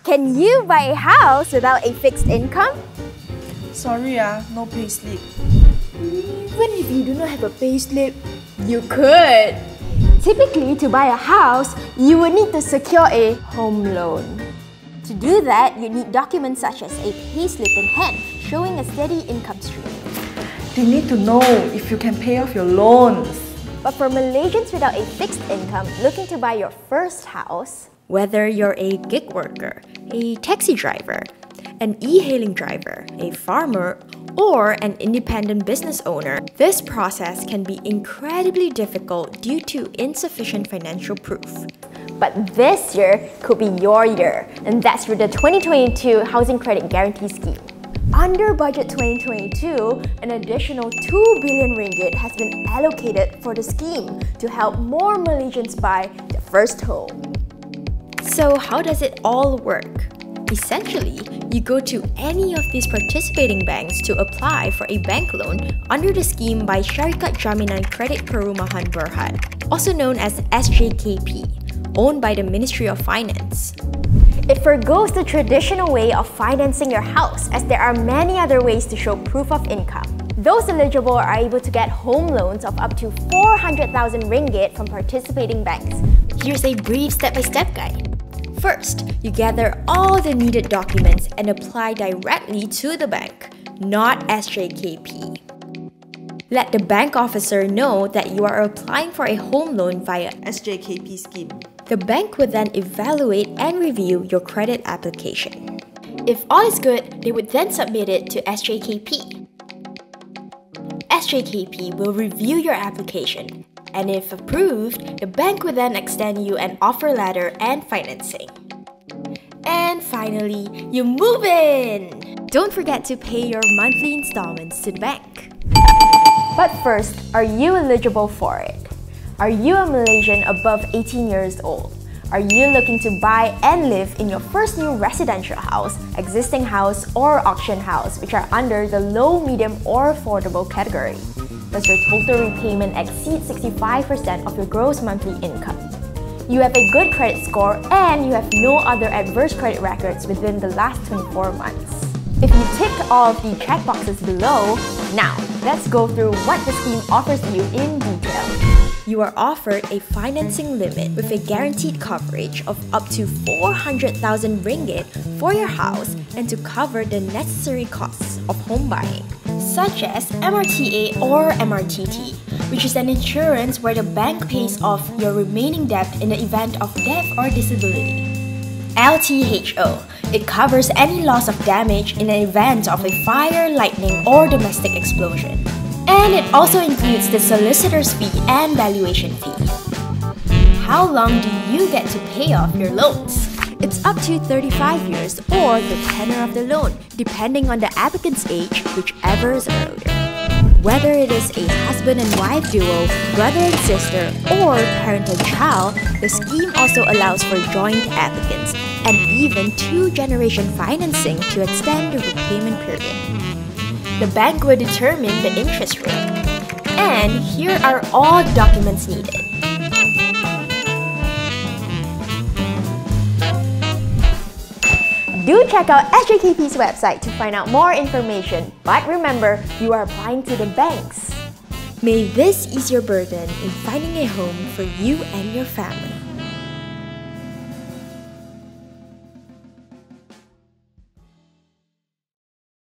Can you buy a house without a fixed income? Sorry, no payslip. Even if you do not have a payslip, you could. Typically, to buy a house, you will need to secure a home loan. To do that, you need documents such as a payslip in hand, showing a steady income stream. They need to know if you can pay off your loans. But for Malaysians without a fixed income looking to buy your first house, whether you're a gig worker, a taxi driver, an e-hailing driver, a farmer, or an independent business owner, this process can be incredibly difficult due to insufficient financial proof. But this year could be your year, and that's through the 2022 Housing Credit Guarantee Scheme. Under Budget 2022, an additional 2 billion ringgit has been allocated for the scheme to help more Malaysians buy their first home. So how does it all work? Essentially, you go to any of these participating banks to apply for a bank loan under the scheme by Syarikat Jaminan Kredit Perumahan Berhad, also known as SJKP, owned by the Ministry of Finance. It forgoes the traditional way of financing your house, as there are many other ways to show proof of income. Those eligible are able to get home loans of up to 400,000 ringgit from participating banks. Here's a brief step-by-step guide. First, you gather all the needed documents and apply directly to the bank, not SJKP. Let the bank officer know that you are applying for a home loan via SJKP scheme. The bank would then evaluate and review your credit application. If all is good, they would then submit it to SJKP. SJKP will review your application, and if approved, the bank will then extend you an offer letter and financing. And finally, you move in! Don't forget to pay your monthly installments to the bank. But first, are you eligible for it? Are you a Malaysian above 18 years old? Are you looking to buy and live in your first new residential house, existing house, or auction house, which are under the low, medium, or affordable category? Does your total repayment exceed 65% of your gross monthly income? You have a good credit score and you have no other adverse credit records within the last 24 months. If you ticked all of the checkboxes below, now let's go through what the scheme offers you in detail. You are offered a financing limit with a guaranteed coverage of up to 400,000 ringgit for your house and to cover the necessary costs of home buying, such as MRTA or MRTT, which is an insurance where the bank pays off your remaining debt in the event of death or disability. LTHO, it covers any loss of damage in the event of a fire, lightning, or domestic explosion. And it also includes the solicitor's fee and valuation fee. How long do you get to pay off your loans? It's up to 35 years or the tenor of the loan, depending on the applicant's age, whichever is earlier. Whether it is a husband and wife duo, brother and sister, or parent and child, the scheme also allows for joint applicants and even two-generation financing to extend the repayment period. The bank will determine the interest rate. And here are all the documents needed. Do check out SJKP's website to find out more information. But remember, you are applying to the banks. May this ease your burden in finding a home for you and your family.